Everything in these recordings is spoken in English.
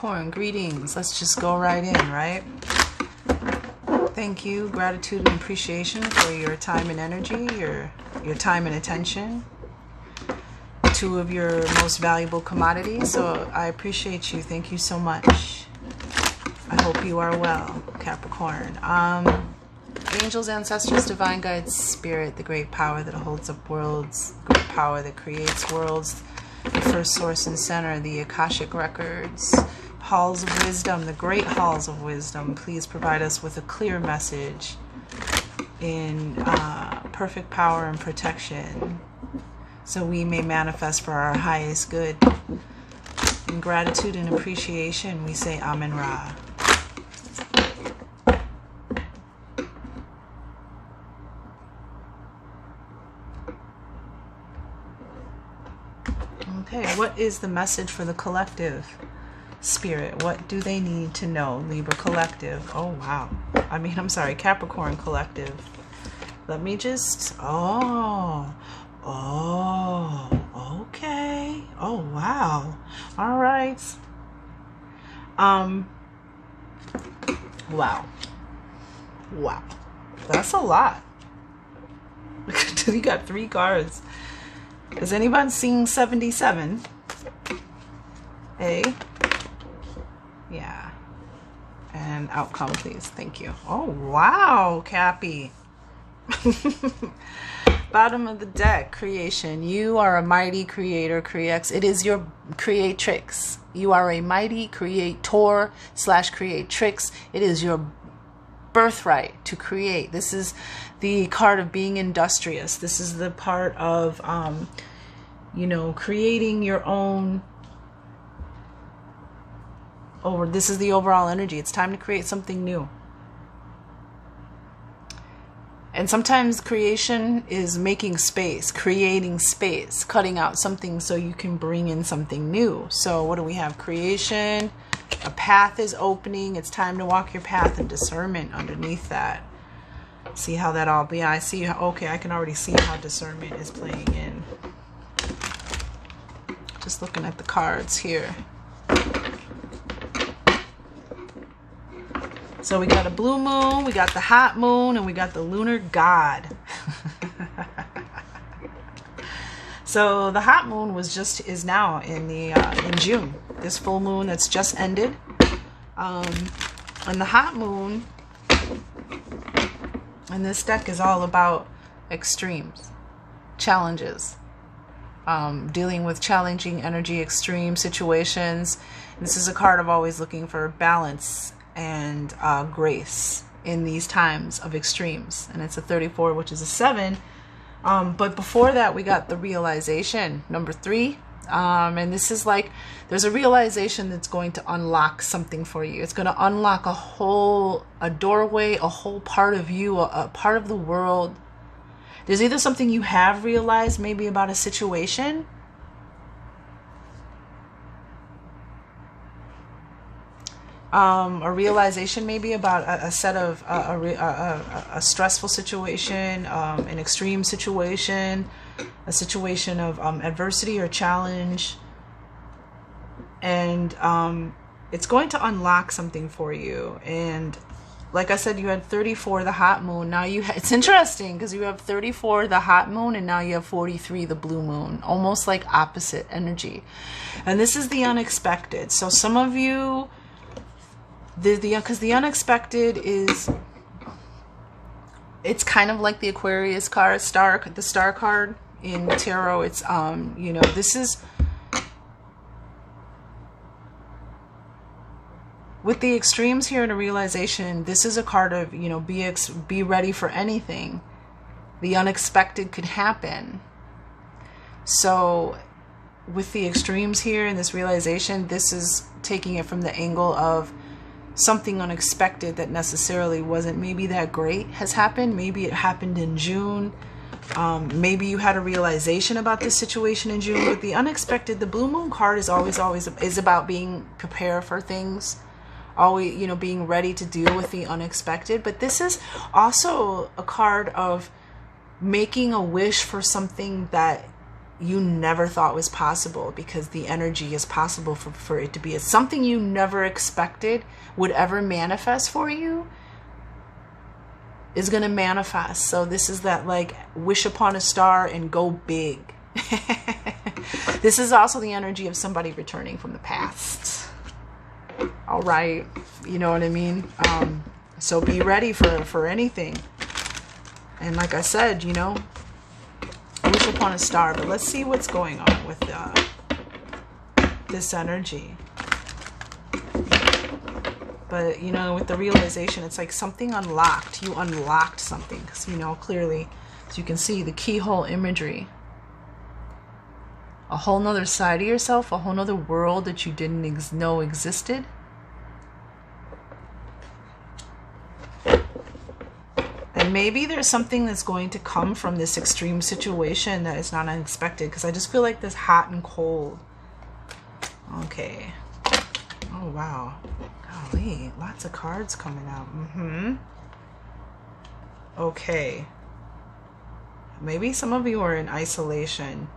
Capricorn, greetings. Let's just go right in, right? Thank you, gratitude and appreciation for your time and energy, your time and attention. Two of your most valuable commodities. So I appreciate you. Thank you so much. I hope you are well, Capricorn. Angels, ancestors, divine guides, spirit, the great power that holds up worlds, the great power that creates worlds, the first source and center, the Akashic records, halls of wisdom, the great halls of wisdom. Please provide us with a clear message in perfect power and protection, so we may manifest for our highest good. In gratitude and appreciation, we say Amen Ra. Okay, what is the message for the collective? Spirit, what do they need to know? Libra collective. Oh, wow. I'm sorry, Capricorn collective. Let me just, okay. Oh, wow. All right. Wow. That's a lot. You got 3 cards. Is anyone seeing 77? Yeah. And outcome, please. Thank you. Oh, wow, Cappy. Bottom of the deck, creation. You are a mighty creator, creax. It is your creatrix. You are a mighty creator / creatrix. It is your birthright to create. This is the card of being industrious. This is the part of, creating your own. This is the overall energy. It's time to create something new. And sometimes creation is making space, creating space, cutting out something so you can bring in something new. So what do we have? Creation. A path is opening. It's time to walk your path, and discernment underneath that. See how that all... Yeah, I see. Okay, I can already see how discernment is playing in. Just looking at the cards here. So we got a blue moon, we got the hot moon, and we got the lunar god. So the hot moon is now in June. This full moon that's just ended. And the hot moon in this deck is all about extremes, challenges, dealing with challenging energy, extreme situations. And this is a card of always looking for balance and grace in these times of extremes. And it's a 34, which is a 7. But before that, we got the realization, number 3. And this is like, there's a realization that's going to unlock something for you. It's going to unlock a doorway, a whole part of you, a part of the world. There's either something you have realized, maybe about a situation, a realization maybe about a set of a stressful situation, an extreme situation, a situation of adversity or challenge, and it's going to unlock something for you. And like I said, you had 34, the hot moon. Now it's interesting because you have 34, the hot moon, and now you have 43, the blue moon. Almost like opposite energy. And this is the unexpected. So some of you, because the unexpected is, it's kind of like the Aquarius card, the star card in tarot. It's this is, with the extremes here and a realization, this is a card of, be ready for anything. The unexpected could happen. So with the extremes here and this realization, this is taking it from the angle of something unexpected that necessarily wasn't maybe that great has happened. Maybe it happened in June. Maybe you had a realization about this situation in June. But the unexpected, the blue moon card is always is about being prepared for things. Always, being ready to deal with the unexpected. But this is also a card of making a wish for something that you never thought was possible, because the energy is possible for it to be. It's something you never expected would ever manifest for you is going to manifest. So this is that like wish upon a star and go big. This is also the energy of somebody returning from the past. All right. You know what I mean? So be ready for anything. And like I said, you know, wish upon a star. But let's see what's going on with this energy. But, you know, with the realization, it's like something unlocked. You unlocked something. Because, you know, clearly, as you can see, the keyhole imagery. A whole nother side of yourself. A whole nother world that you didn't know existed. And maybe there's something that's going to come from this extreme situation that is not unexpected. Because I just feel like this hot and cold. Okay. Oh, wow. Golly, lots of cards coming out. Okay. Maybe some of you are in isolation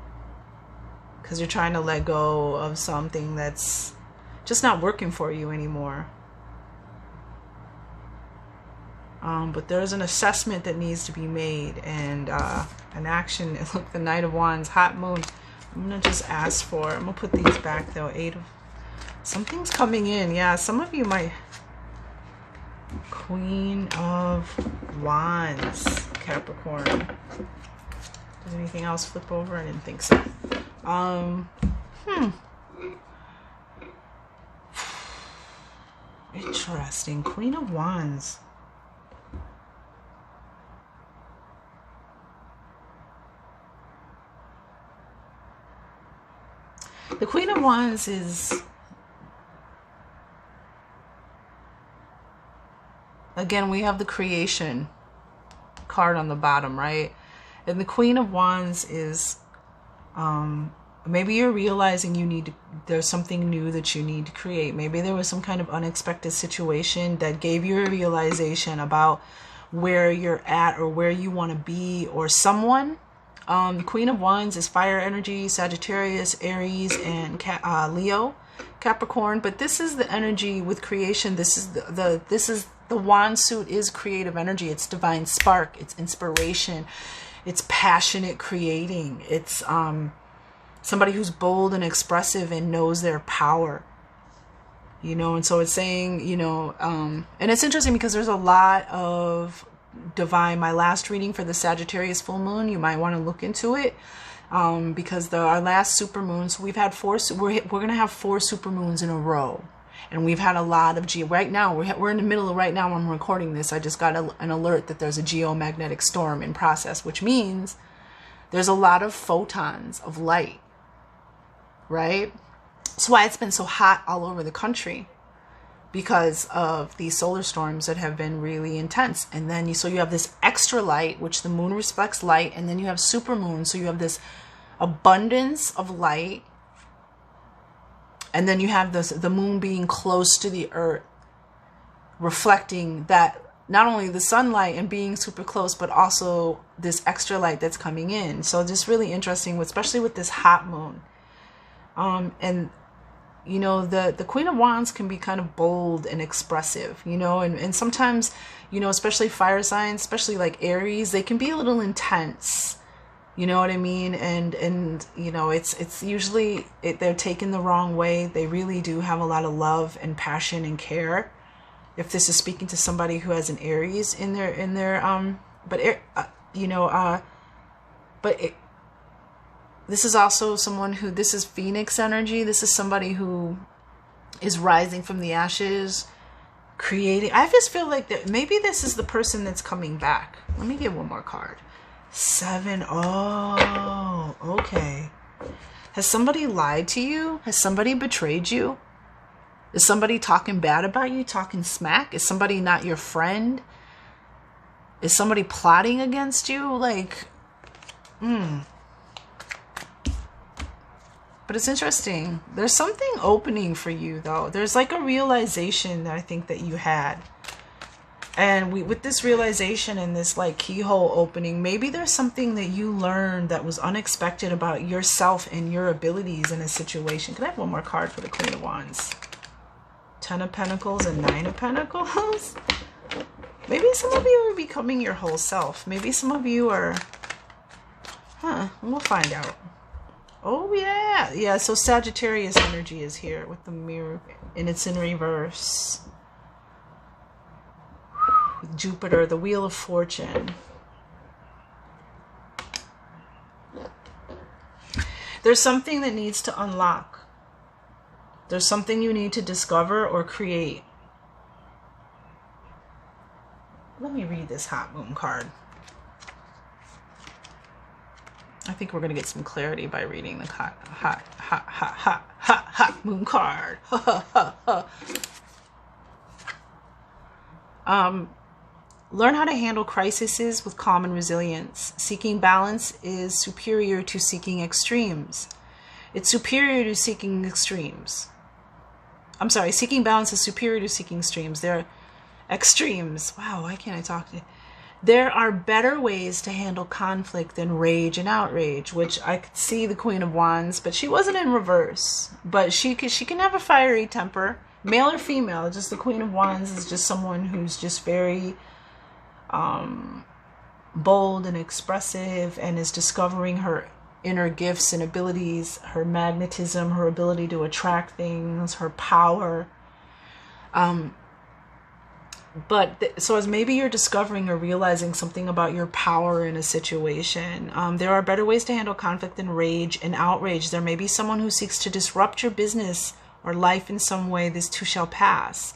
because you're trying to let go of something that's just not working for you anymore. But there's an assessment that needs to be made, and an action. Look, the Knight of Wands, hot moon. I'm going to just ask for, I'm going to put these back though. Something's coming in. Yeah, some of you might. Queen of Wands, Capricorn. Does anything else flip over? I didn't think so. Interesting. Queen of Wands. The Queen of Wands is, again, we have the creation card on the bottom, right? And the Queen of Wands is, maybe you're realizing there's something new that you need to create. Maybe there was some kind of unexpected situation that gave you a realization about where you're at or where you want to be, or someone. The Queen of Wands is fire energy, Sagittarius, Aries, and Leo, Capricorn. But this is the energy with creation. This is the wand suit is creative energy. It's divine spark. It's inspiration. It's passionate creating. It's somebody who's bold and expressive and knows their power. You know, and so it's saying, you know, and it's interesting because there's a lot of divine. My last reading for the Sagittarius full moon, you might want to look into it, because our last super moon, so we've had we're gonna have 4 super moons in a row, and we've had a lot of right now we're in the middle of, right now when I'm recording this, I just got an alert that there's a geomagnetic storm in process, which means there's a lot of photons of light, right? That's why it's been so hot all over the country, because of these solar storms that have been really intense. And then so you have this extra light, which the moon reflects light, and then you have super moon, so you have this abundance of light, and then you have the moon being close to the earth, reflecting that, not only the sunlight and being super close, but also this extra light that's coming in. So just really interesting, especially with this hot moon. And you know, the Queen of Wands can be kind of bold and expressive, you know, and sometimes, you know, especially fire signs, especially like Aries, they can be a little intense, you know what I mean? And you know, it's usually, they're taken the wrong way. They really do have a lot of love and passion and care. If this is speaking to somebody who has an Aries in their this is also someone who, this is Phoenix energy. This is somebody who is rising from the ashes, creating. I just feel like that maybe this is the person that's coming back. Let me get one more card. 7. Oh, okay. Has somebody lied to you? Has somebody betrayed you? Is somebody talking bad about you, talking smack? Is somebody not your friend? Is somebody plotting against you? Like, But it's interesting. There's something opening for you, though. There's like a realization that I think that you had. And with this realization and this like keyhole opening, maybe there's something that you learned that was unexpected about yourself and your abilities in a situation. Can I have one more card for the Queen of Wands? 10 of Pentacles and 9 of Pentacles. Maybe some of you are becoming your whole self. Maybe some of you are, we'll find out. Oh yeah. Yeah, so Sagittarius energy is here with the mirror, and it's in reverse. With Jupiter, the Wheel of Fortune. There's something that needs to unlock. There's something you need to discover or create. Let me read this Hot Moon card. I think we're going to get some clarity by reading the hot moon card. Learn how to handle crises with calm and resilience. Seeking balance is superior to seeking extremes. It's superior to seeking extremes. I'm sorry, seeking balance is superior to seeking extremes. There are extremes. Wow, why can't I talk to you? There are better ways to handle conflict than rage and outrage, which I could see the Queen of Wands, but she wasn't in reverse. But she can have a fiery temper, male or female. Just the Queen of Wands is just someone who's just very bold and expressive, and is discovering her inner gifts and abilities, her magnetism, her ability to attract things, her power. So as maybe you're discovering or realizing something about your power in a situation, there are better ways to handle conflict than rage and outrage. There may be someone who seeks to disrupt your business or life in some way. This too shall pass.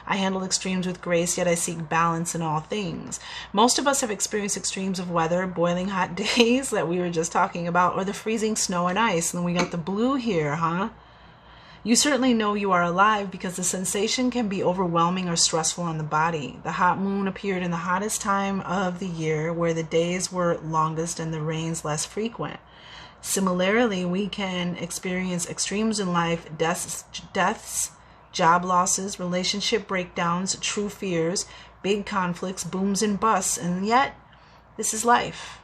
I handle extremes with grace, yet I seek balance in all things. Most of us have experienced extremes of weather, boiling hot days that we were just talking about, or the freezing snow and ice. And we got the blue here, huh? You certainly know you are alive because the sensation can be overwhelming or stressful on the body. The hot moon appeared in the hottest time of the year, where the days were longest and the rains less frequent. Similarly, we can experience extremes in life, deaths, job losses, relationship breakdowns, true fears, big conflicts, booms and busts, and yet this is life.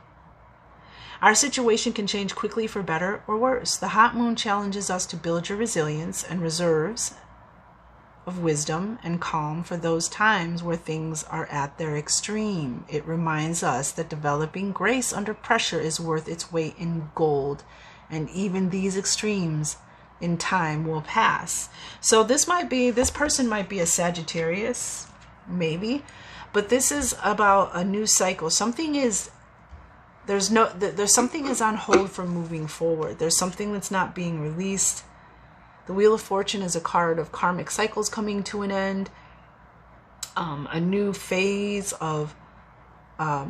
Our situation can change quickly for better or worse. The hot moon challenges us to build your resilience and reserves of wisdom and calm for those times where things are at their extreme. It reminds us that developing grace under pressure is worth its weight in gold, and even these extremes in time will pass. So this person might be a Sagittarius, maybe, but this is about a new cycle. Something is There's something is on hold for moving forward. There's something that's not being released. The Wheel of Fortune is a card of karmic cycles coming to an end. A new phase of, so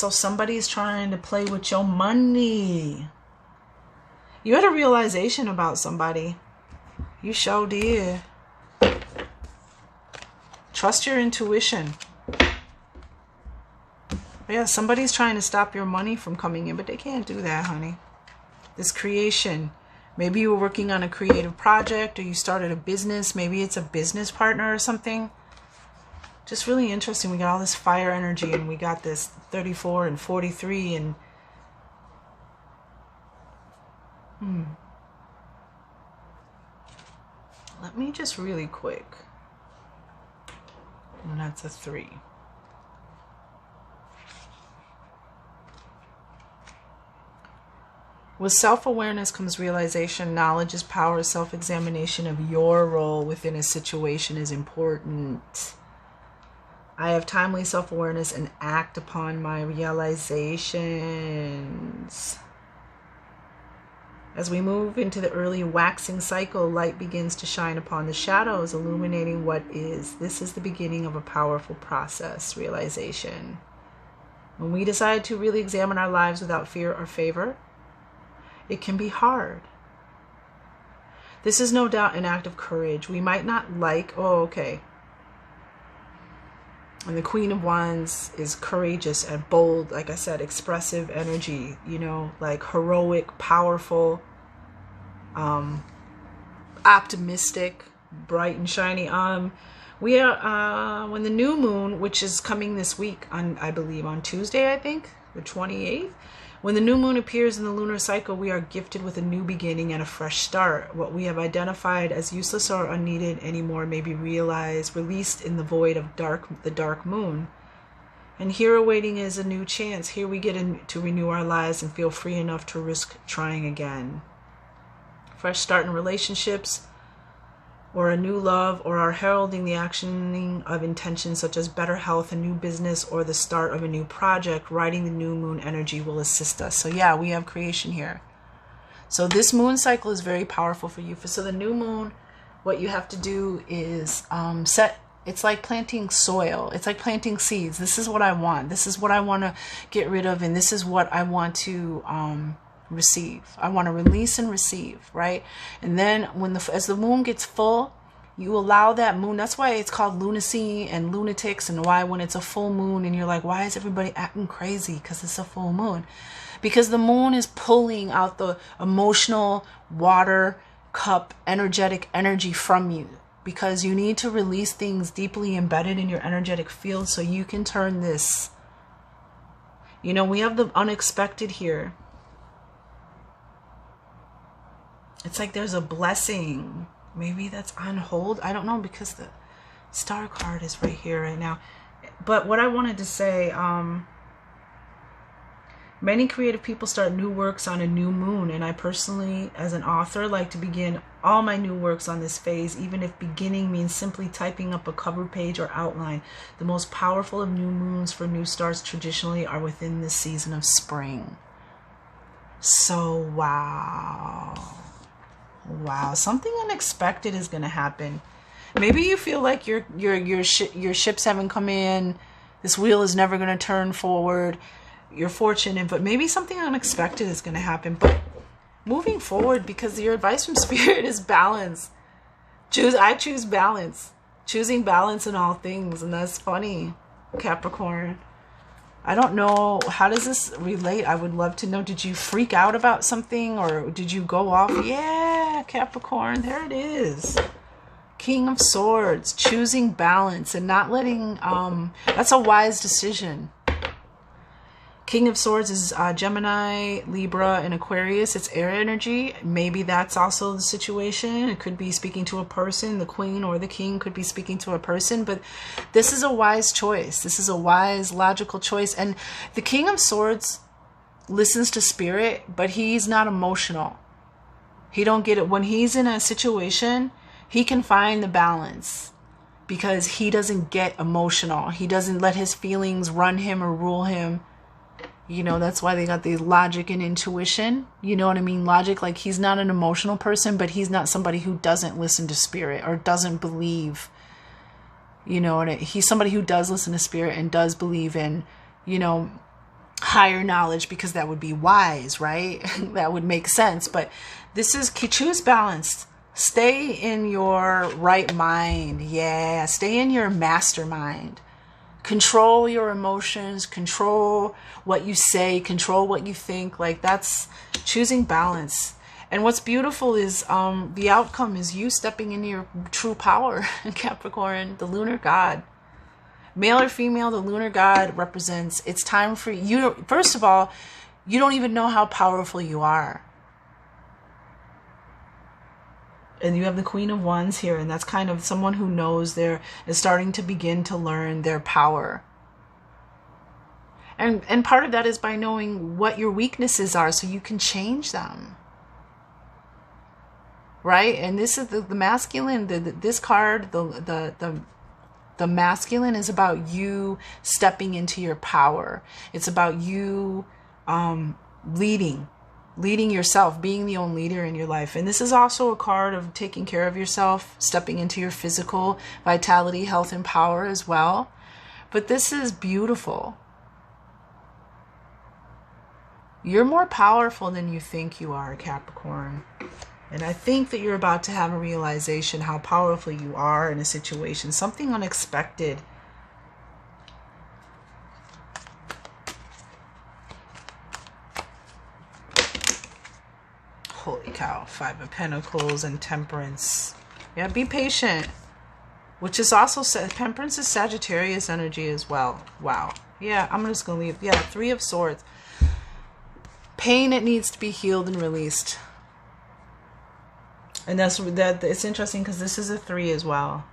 somebody's trying to play with your money. You had a realization about somebody. You sure did. Trust your intuition. Yeah, somebody's trying to stop your money from coming in, but they can't do that, honey. This creation. Maybe you were working on a creative project, or you started a business. Maybe it's a business partner or something. Just really interesting. We got all this fire energy, and we got this 34 and 43 and let me just really quick. And that's a 3. With self-awareness comes realization. Knowledge is power. Self-examination of your role within a situation is important. I have timely self-awareness and act upon my realizations. As we move into the early waxing cycle, light begins to shine upon the shadows, illuminating what is. This is the beginning of a powerful process, realization. When we decide to really examine our lives without fear or favor, it can be hard. This is no doubt an act of courage. We might not like, and the Queen of Wands is courageous and bold, like I said, expressive energy, like heroic, powerful, optimistic, bright and shiny. We are, when the new moon, which is coming this week on, I believe on Tuesday, I think, the 28th, when the new moon appears in the lunar cycle, we are gifted with a new beginning and a fresh start. What we have identified as useless or unneeded anymore may be realized, released in the void of the dark moon. And here awaiting is a new chance. Here we get to renew our lives and feel free enough to risk trying again. Fresh start in relationships, or a new love, or are heralding the actioning of intentions such as better health, a new business, or the start of a new project. Riding the new moon energy will assist us. So yeah, we have creation here. So this moon cycle is very powerful for you. So the new moon, what you have to do is it's like planting soil. It's like planting seeds. This is what I want. This is what I want to get rid of. And this is what I want to receive. I want to release and receive, right? And then as the moon gets full, you allow that moon. That's why it's called lunacy and lunatics, and why when it's a full moon and you're like, why is everybody acting crazy? Because it's a full moon. Because the moon is pulling out the emotional water cup energetic energy from you, because you need to release things deeply embedded in your energetic field so you can turn this. You know, we have the unexpected here. It's like there's a blessing. Maybe that's on hold. I don't know, because the star card is right here right now. But what I wanted to say, many creative people start new works on a new moon. And I personally, as an author, like to begin all my new works on this phase, even if beginning means simply typing up a cover page or outline. The most powerful of new moons for new starts traditionally are within this season of spring. So, wow. Wow, something unexpected is going to happen. Maybe you feel like your ships haven't come in. This wheel is never going to turn forward. You're fortunate, but maybe something unexpected is going to happen. But moving forward, because your advice from Spirit is balance. I choose balance. Choosing balance in all things, and that's funny, Capricorn. I don't know, how does this relate? I would love to know. Did you freak out about something, or did you go off? Yeah, Capricorn, there it is. King of Swords, choosing balance and not letting, that's a wise decision. King of Swords is Gemini, Libra, and Aquarius. It's air energy. Maybe that's also the situation. It could be speaking to a person. The Queen or the King could be speaking to a person. But this is a wise choice. This is a wise, logical choice. And the King of Swords listens to Spirit, but he's not emotional. He don't get it. When he's in a situation, he can find the balance, because he doesn't get emotional. He doesn't let his feelings run him or rule him. You know, that's why they got the logic and intuition. You know what I mean? Logic, like he's not an emotional person, but he's not somebody who doesn't listen to Spirit or doesn't believe. You know, and he's somebody who does listen to Spirit and does believe in, you know, higher knowledge, because that would be wise, right? That would make sense. But this is, choose balance. Stay in your right mind. Yeah, stay in your mastermind. Control your emotions, control what you say, control what you think. Like, that's choosing balance. And what's beautiful is the outcome is you stepping into your true power. Capricorn, the lunar god. Male or female, the lunar god represents, it's time for you. First of all, you don't even know how powerful you are. And you have the Queen of Wands here, and that's kind of someone who knows is starting to begin to learn their power. And part of that is by knowing what your weaknesses are, so you can change them. Right? And this is the masculine, this card, the masculine is about you stepping into your power. It's about you leading yourself, being the own leader in your life. And this is also a card of taking care of yourself, stepping into your physical vitality, health, and power as well. But this is beautiful. You're more powerful than you think you are, Capricorn. And I think that you're about to have a realization how powerful you are in a situation, something unexpected. Holy cow, 5 of Pentacles and Temperance. Yeah, be patient. which is also Temperance is Sagittarius energy as well. Wow. Yeah, I'm just going to leave. Yeah, Three of Swords. Pain that needs to be healed and released. And that's that. It's interesting because this is a 3 as well.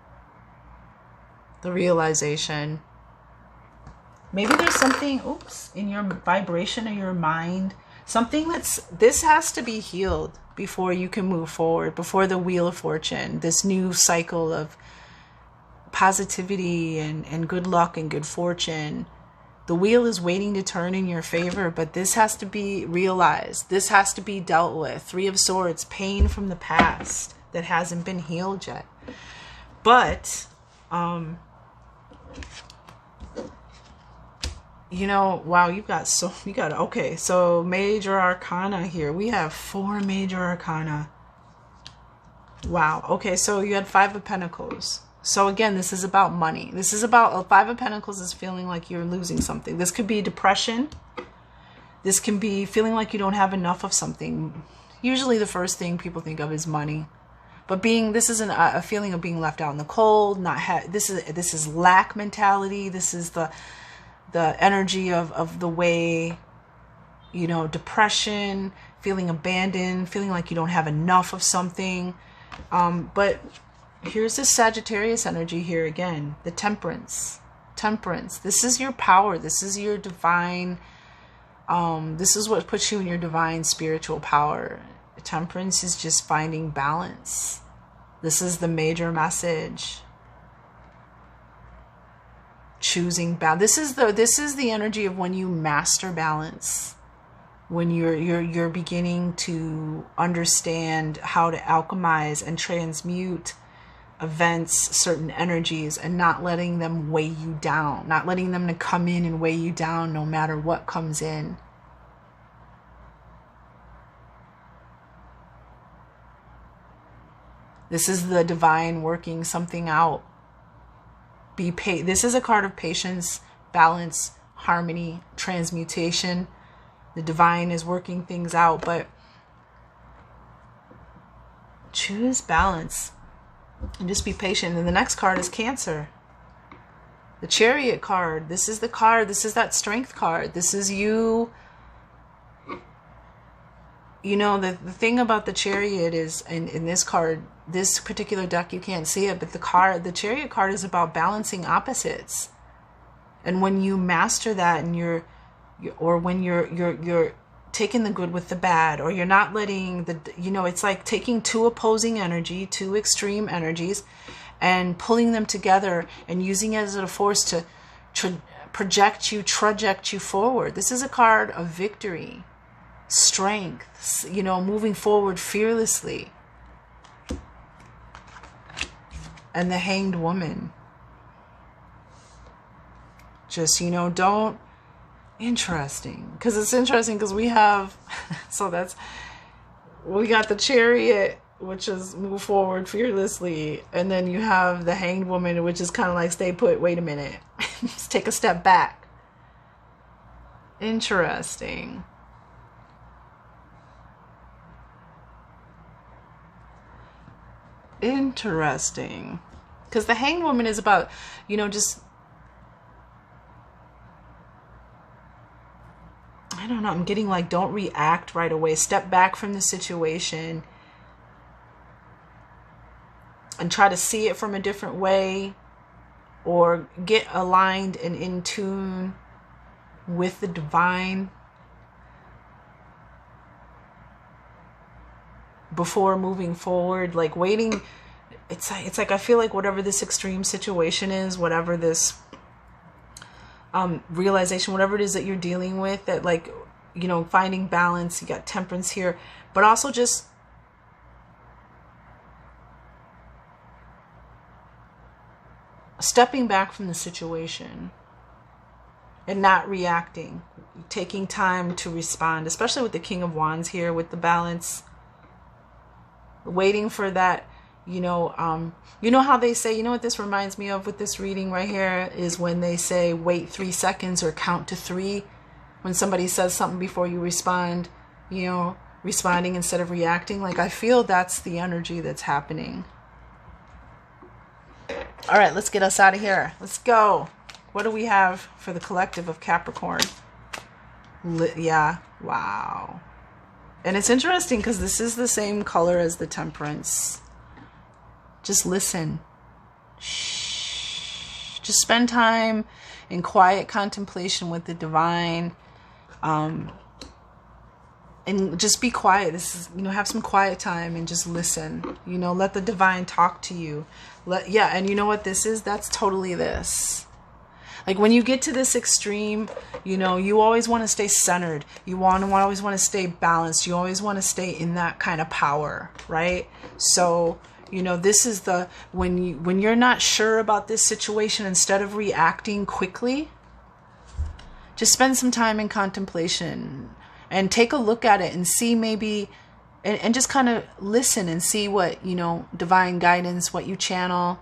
The realization. Maybe there's something, oops, in your vibration or your mind. Something this has to be healed before you can move forward, before the Wheel of Fortune, this new cycle of positivity and good luck and good fortune. The wheel is waiting to turn in your favor, but this has to be realized. This has to be dealt with. Three of Swords, pain from the past that hasn't been healed yet. But, you know, wow, okay, so major arcana here. We have 4 major arcana. Wow, okay, so you had 5 of Pentacles. So again, this is about money. This is about, 5 of Pentacles is feeling like you're losing something. This could be depression. This can be feeling like you don't have enough of something. Usually the first thing people think of is money. But this is a feeling of being left out in the cold. This is lack mentality. This is the energy of the way, you know, depression, feeling abandoned, feeling like you don't have enough of something. But here's this Sagittarius energy here again, the Temperance. Temperance. This is your power. This is your divine, this is what puts you in your divine spiritual power. Temperance is just finding balance. This is the major message. Choosing balance. This is the energy of when you master balance. When you're beginning to understand how to alchemize and transmute events, certain energies, and not letting them weigh you down, not letting them to come in and weigh you down no matter what comes in. This is the divine working something out. This is a card of patience, balance, harmony, transmutation. The divine is working things out, but choose balance. And just be patient. And the next card is Cancer. The Chariot card. This is the card. This is that strength card. This is you. You know, the thing about the Chariot is, in this card, this particular deck, you can't see it, but the Chariot card is about balancing opposites. And when you master that, and when you're taking the good with the bad, or you're not letting it's like taking two opposing energy, two extreme energies, and pulling them together and using it as a force to traject you forward. This is a card of victory, strength, moving forward fearlessly. And the Hanged Woman. Just, don't. Interesting. Because it's interesting because we have, we got the Chariot, which is move forward fearlessly. And then you have the Hanged Woman, which is kind of like stay put, wait a minute. Just take a step back. Interesting. Interesting. Because the Hanged Woman is about, just, I don't know, I'm getting like, don't react right away. Step back from the situation and try to see it from a different way, or get aligned and in tune with the divine before moving forward. Like waiting, it's like I feel like whatever this extreme situation is, whatever this realization, whatever it is that you're dealing with, that like, finding balance, you got Temperance here, but also just stepping back from the situation and not reacting, taking time to respond, especially with the King of Wands here, with the balance, waiting for that, how they say, what this reminds me of with this reading right here is when they say wait 3 seconds or count to 3. When somebody says something before you respond, responding instead of reacting. Like I feel that's the energy that's happening. All right, let's get us out of here. Let's go. What do we have for the collective of Capricorn? Yeah, wow. And it's interesting because this is the same color as the Temperance. Just listen. Shh. Just spend time in quiet contemplation with the divine. And just be quiet. This is, have some quiet time and just listen. Let the divine talk to you. And you know what this is? That's totally this. Like when you get to this extreme, you always want to stay centered. You always want to stay balanced. You always want to stay in that kind of power, right? So, this is when you're not sure about this situation, instead of reacting quickly, just spend some time in contemplation and take a look at it and see maybe, and just kind of listen and see what, divine guidance, what you channel.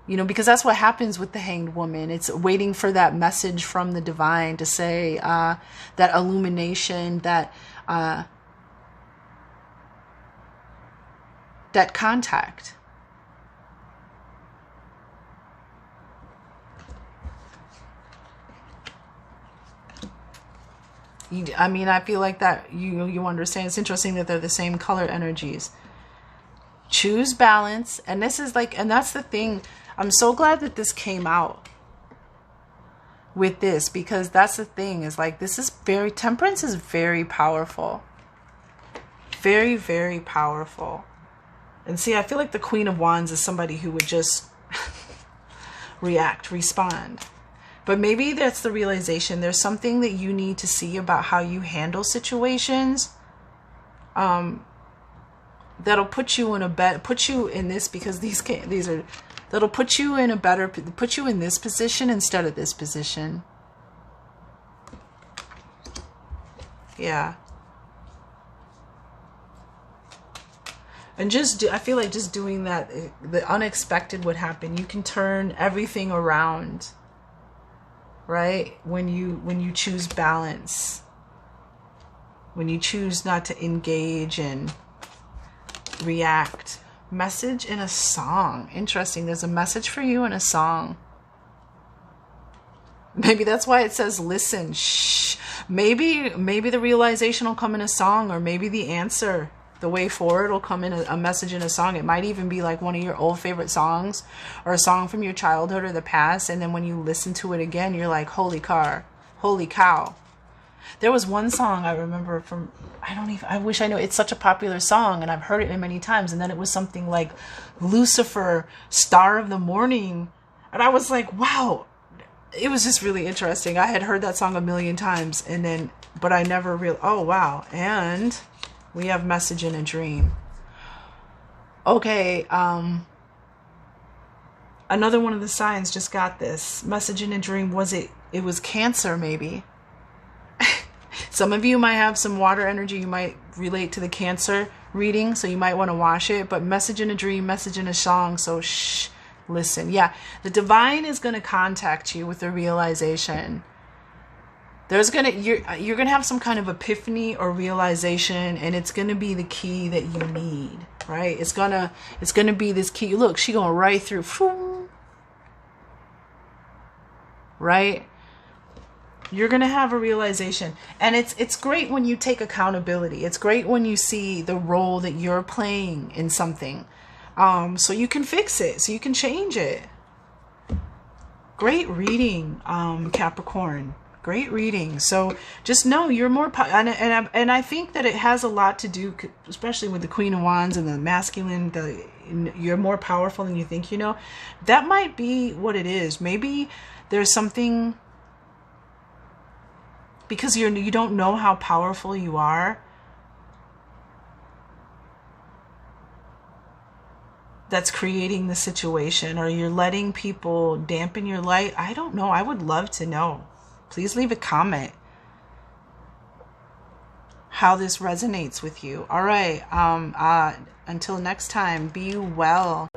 Because that's what happens with the Hanged Woman. It's waiting for that message from the divine to say, that illumination, that contact. I feel like that you understand. It's interesting that they're the same color energies. Choose balance. And this is and that's the thing. I'm so glad that this came out with this, because that's the thing, is Temperance is very powerful. Very, very powerful. And see, I feel like the Queen of Wands is somebody who would just respond. But maybe that's the realization. There's something that you need to see about how you handle situations. That'll put you in this, because that'll put you in this position instead of this position. Yeah. And I feel like just doing that, the unexpected would happen. You can turn everything around, right? When you choose balance, when you choose not to engage and react. Message in a song. Interesting. There's a message for you in a song. Maybe that's why it says listen. Shh. Maybe the realization will come in a song, or maybe the answer, the way forward, will come in a message in a song. It might even be like one of your old favorite songs, or a song from your childhood or the past, and then when you listen to it again, you're like, holy cow. There was one song I remember from, I wish I knew, it's such a popular song and I've heard it many times, and then it was something like Lucifer, Star of the Morning, and I was like, wow. It was just really interesting. I had heard that song a million times, but I never oh wow. And we have Message in a Dream. Okay, another one of the signs just got this. Message in a Dream. It was Cancer, maybe. Some of you might have some water energy. You might relate to the Cancer reading, so you might want to wash it. But Message in a Dream, message in a song. So shh, listen. Yeah, the divine is going to contact you with a realization. You're going to have some kind of epiphany or realization, and it's going to be the key that you need, right? It's going to be this key. Look, she going right through. Right? You're going to have a realization, and it's great when you take accountability. It's great when you see the role that you're playing in something, so you can fix it, so you can change it. Great reading, Capricorn. Great reading. So just know you're more, and I think that it has a lot to do, especially with the Queen of Wands and the masculine. You're more powerful than you think. That might be what it is. Maybe there's something. Because you don't know how powerful you are, that's creating the situation, or you're letting people dampen your light. I don't know. I would love to know. Please leave a comment how this resonates with you. All right. Until next time, be well.